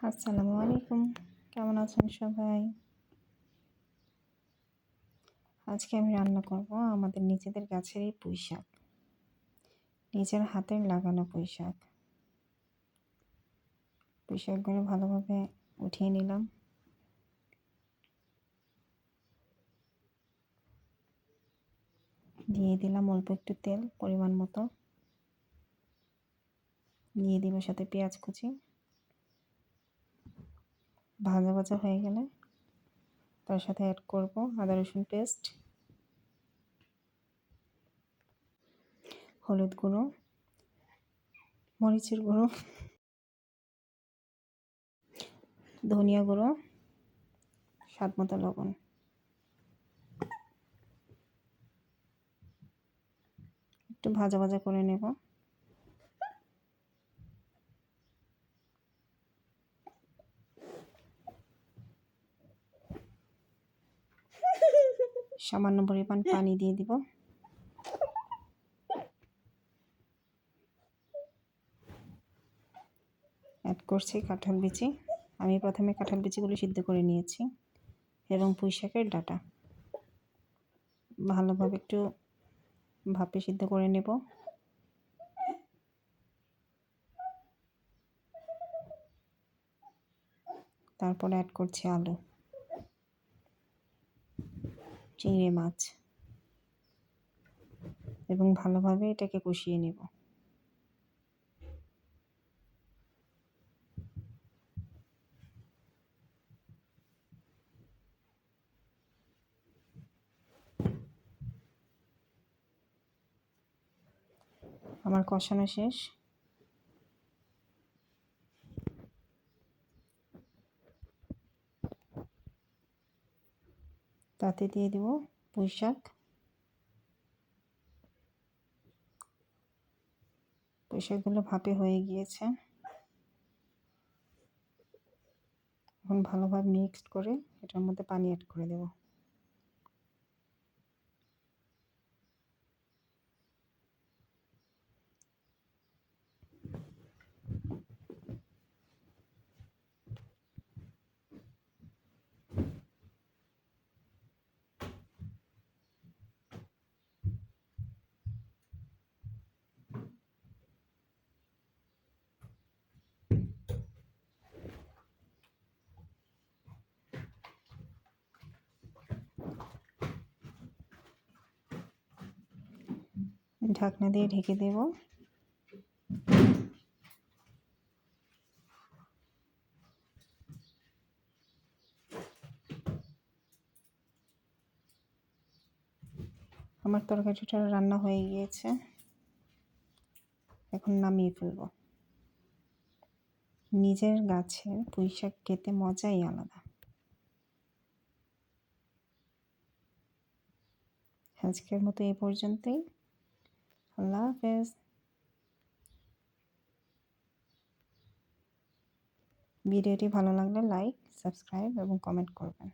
আসসালামু আলাইকুম। কেমন আছেন সবাই? আজকে আমি রান্না করব আমাদের নিজেদের গাছেরই পুঁইশাক। নিজের হাতের লাগানো পুঁইশাক। পুঁইশাকগুলো ভালোভাবে উঠিয়ে নিলাম। দিয়ে দিলাম অল্প একটু তেল পরিমাণ মতো। দিয়ে দিব সাথে পেঁয়াজ কুচি। ভাজা ভাজা হয়ে গেলে তার সাথে অ্যাড করব আদা রসুন পেস্ট, হলুদ গুঁড়ো, মরিচের গুঁড়ো, ধনিয়া গুঁড়ো, স্বাদ মতো লবণ। একটু ভাজা ভাজা করে নেব। সামান্য পরিমাণ পানি দিয়ে দিব। অ্যাড করছি কাঁঠাল বিচি। আমি প্রথমে কাঁঠাল বিচিগুলো সিদ্ধ করে নিয়েছি এবং পুঁইশাকের ডাঁটা ভালোভাবে একটু ভাপে সিদ্ধ করে নেব। তারপরে অ্যাড করছি আলু, চিংড়ি মাছ এবং ভালোভাবে এটাকে কষিয়ে নেব। আমার কষানো শেষ। তাতে দিয়ে দেব পুঁইশাক। পুঁইশাকগুলো ভাপে হয়ে গিয়েছে। এখন ভালোভাবে মিক্সড করে এটার মধ্যে পানি অ্যাড করে দেব। ঢাকনা দিয়ে ঢেকে দেব। আমার তরকারিটা রান্না হয়ে গিয়েছে। এখন নামিয়ে ফেলব। নিজের গাছের পুঁইশাক খেতে মজাই আলাদা। আজকের মতো এই পর্যন্তই। আল্লাহ হাফেজ। ভিডিওটি ভালো লাগলে লাইক, সাবস্ক্রাইব এবং কমেন্ট করবেন।